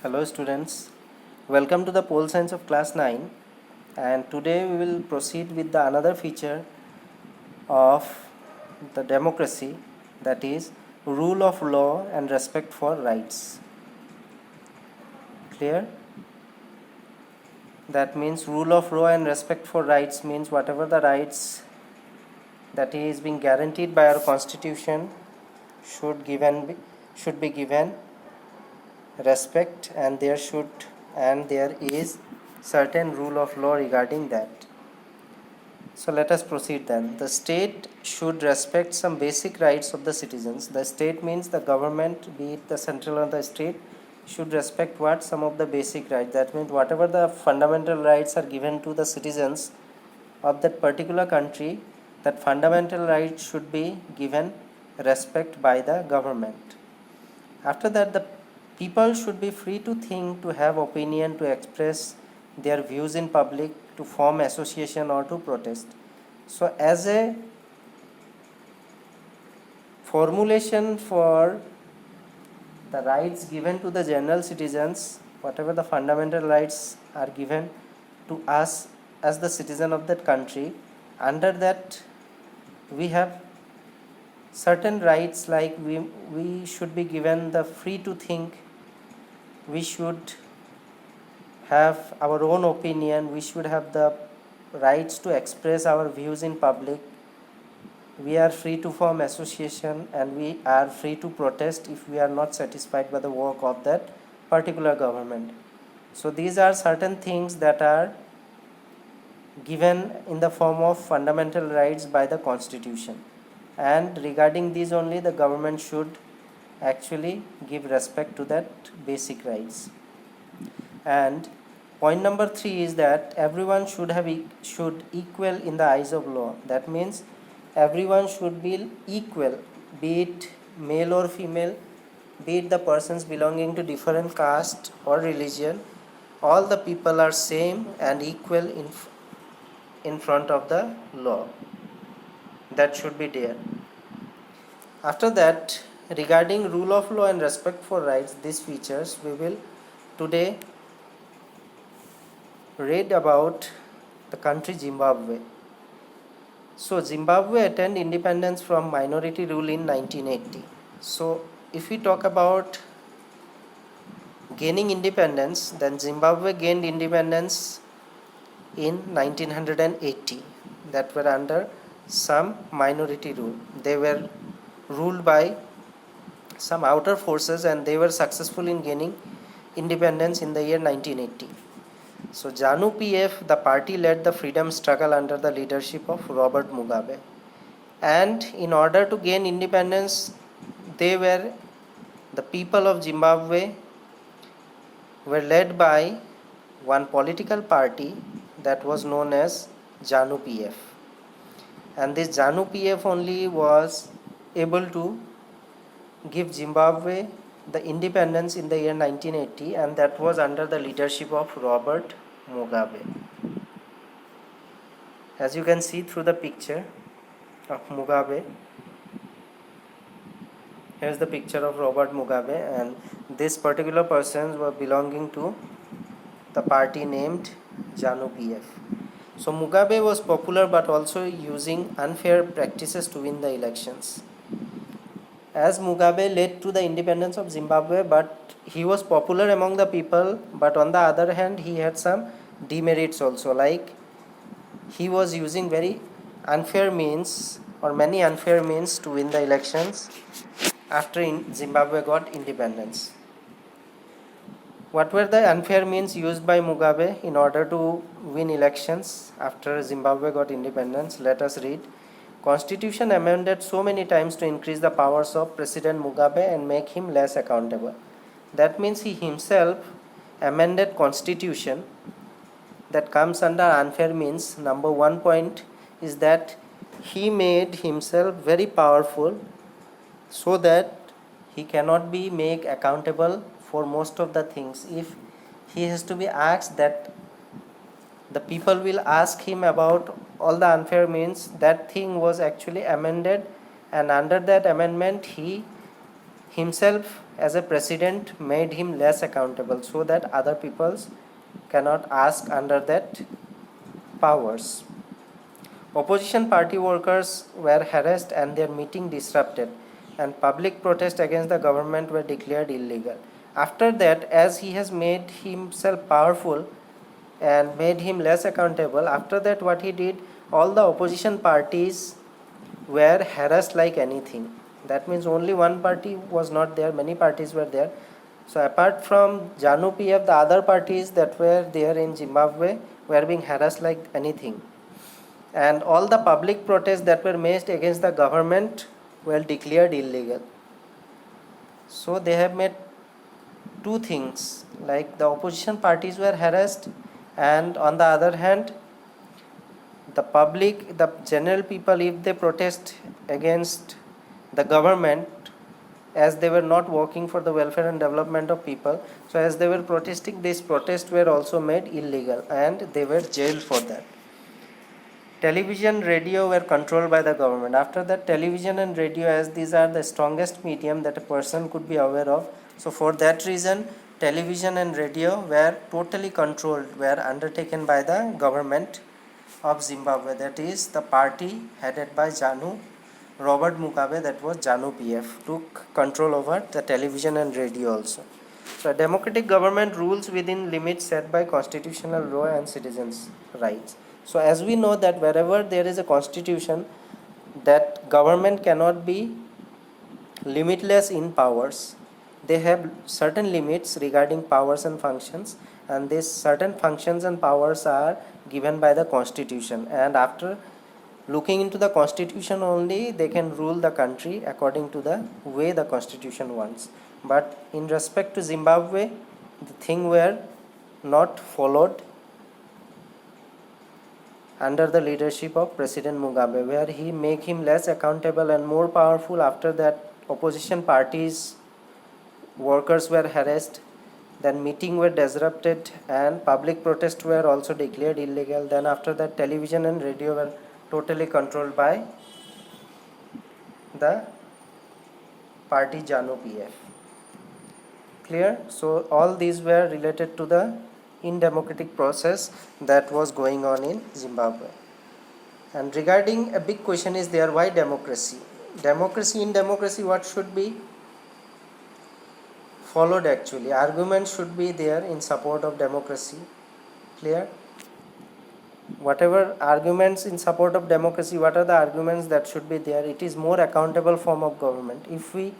Hello students, welcome to the Pole Science of class 9, and today we will proceed with the another feature of the democracy, that is rule of law and respect for rights. Clear? That means rule of law and respect for rights means whatever the rights that is being guaranteed by our constitution should be given respect, and there is certain rule of law regarding that. So let us proceed then. The state should respect some basic rights of the citizens. The state means the government, be it the central or the state, should respect what? Some of the basic rights. That means whatever the fundamental rights are given to the citizens of that particular country, that fundamental rights should be given respect by the government. After that, the people should be free to think, to have opinion, to express their views in public, to form association or to protest. So as a formulation for the rights given to the general citizens, whatever the fundamental rights are given to us as the citizen of that country, under that we have certain rights, like we should be given the free to think, we should have our own opinion, we should have the rights to express our views in public, we are free to form association, and we are free to protest if we are not satisfied by the work of that particular government. So these are certain things that are given in the form of fundamental rights by the constitution, and regarding these only the government should actually give respect to that basic rights. And point number 3 is that everyone should equal in the eyes of law. That means everyone should be equal, be it male or female, be it the persons belonging to different caste or religion. All the people are same and equal in front of the law. That should be there. After that, regarding rule of law and respect for rights, these features we will today read about the country Zimbabwe. So Zimbabwe attained independence from minority rule in 1980. So if we talk about gaining independence, then Zimbabwe gained independence in 1980. That were under some minority rule. They were ruled by some outer forces, and they were successful in gaining independence in the year 1980. So ZANU PF, the party, led the freedom struggle under the leadership of Robert Mugabe, and in order to gain independence, the people of Zimbabwe were led by one political party that was known as ZANU PF, and this ZANU PF only was able to give Zimbabwe the independence in the year 1980, and that was under the leadership of Robert Mugabe. As you can see through the picture of Mugabe, here's the picture of Robert Mugabe, and this particular persons were belonging to the party named ZANU PF. So Mugabe was popular but also using unfair practices to win the elections. As Mugabe led to the independence of Zimbabwe, but he was popular among the people, but on the other hand he had some demerits also, like he was using very unfair means or many unfair means to win the elections after Zimbabwe got independence. What were the unfair means used by Mugabe in order to win elections after Zimbabwe got independence? Let us read. Constitution amended so many times to increase the powers of President Mugabe and make him less accountable. That means he himself amended constitution. That comes under unfair means. Number 1 point is that he made himself very powerful so that he cannot be made accountable for most of the things. If he has to be asked, that the people will ask him about all the unfair means, that thing was actually amended, and under that amendment he himself as a president made him less accountable, so that other peoples cannot ask under that powers. Opposition party workers were harassed and their meeting disrupted, and public protest against the government were declared illegal. After that, as he has made himself powerful and made him less accountable, after that what he did, all the opposition parties were harassed like anything. That means only one party was not there, many parties were there. So apart from JANU PF, the other parties that were there in Zimbabwe were being harassed like anything. And all the public protests that were made against the government were declared illegal. So they have made two things, like the opposition parties were harassed, and on the other hand, the public, the general people, if they protest against the government, as they were not working for the welfare and development of people, so as they were protesting, these protests were also made illegal and they were jailed for that. Television, radio were controlled by the government. After that, television and radio, as these are the strongest medium that a person could be aware of, so for that reason television and radio were totally controlled, were undertaken by the government of Zimbabwe, that is the party headed by JANU, Robert Mugabe, that was JANU PF, took control over the television and radio also. So a democratic government rules within limits set by constitutional law and citizens' rights. So as we know that wherever there is a constitution, that government cannot be limitless in powers. They have certain limits regarding powers and functions, and these certain functions and powers are given by the constitution, and after looking into the constitution only they can rule the country according to the way the constitution wants. But in respect to Zimbabwe, the thing were not followed under the leadership of President Mugabe, where he make him less accountable and more powerful. After that, opposition parties workers were harassed, then meeting were disrupted, and public protests were also declared illegal. Then after that, television and radio were totally controlled by the party JANU PF. Clear? So all these were related to the undemocratic process that was going on in Zimbabwe. And regarding a big question is there, why democracy? In democracy, what should be followed actually? Arguments should be there in support of democracy. Clear? Whatever arguments in support of democracy, what are the arguments that should be there? It is more accountable form of government. If we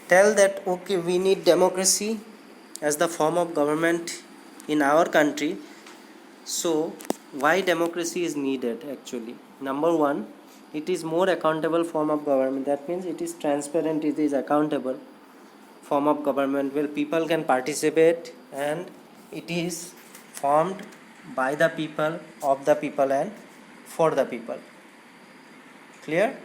tell that okay, we need democracy as the form of government in our country, so why democracy is needed actually? Number one, it is more accountable form of government. That means it is transparent, it is accountable form of government where people can participate, and it is formed by the people, of the people, and for the people. Clear?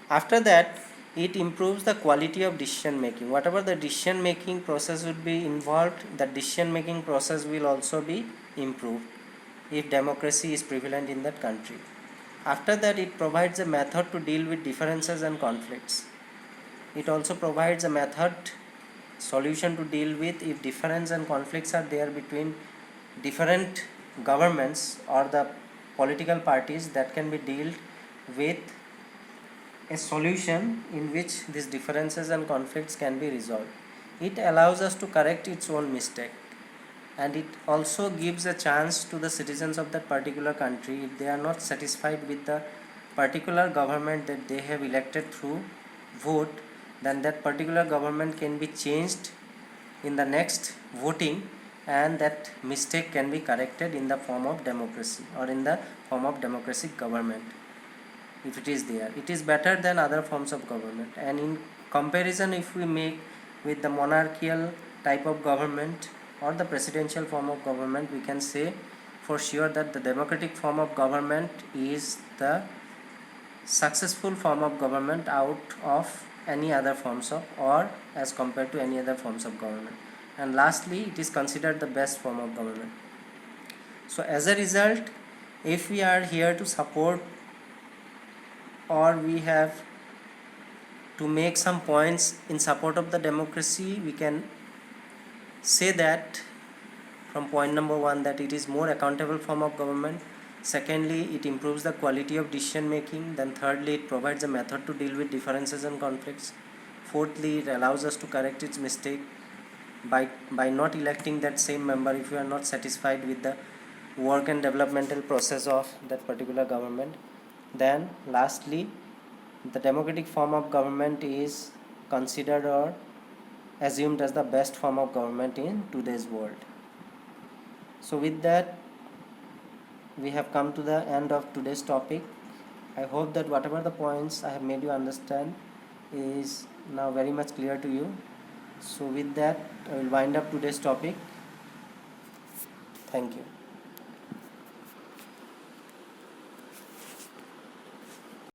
After that, it improves the quality of decision making. Whatever the decision making process would be involved, the decision making process will also be improved if democracy is prevalent in that country. After that, it provides a method to deal with differences and conflicts. It also provides a method, solution to deal with if difference and conflicts are there between different governments or the political parties, that can be dealt with a solution in which these differences and conflicts can be resolved. It allows us to correct its own mistake, and it also gives a chance to the citizens of that particular country, if they are not satisfied with the particular government that they have elected through vote, then that particular government can be changed in the next voting, and that mistake can be corrected in the form of democracy or in the form of democratic government. If it is there, it is better than other forms of government. And in comparison, if we make with the monarchical type of government or the presidential form of government, we can say for sure that the democratic form of government is the successful form of government out of any other forms of, or as compared to any other forms of government. And lastly, it is considered the best form of government. So as a result, if we are here to support, or we have to make some points in support of the democracy, we can say that from point number 1 that it is more accountable form of government. Secondly, it improves the quality of decision making. Then thirdly, it provides a method to deal with differences and conflicts. Fourthly, it allows us to correct its mistake by not electing that same member if you are not satisfied with the work and developmental process of that particular government. Then lastly, the democratic form of government is considered or assumed as the best form of government in today's world. So with that, we have come to the end of today's topic. I hope that whatever the points I have made you understand is now very much clear to you. So with that, I will wind up today's topic. Thank you.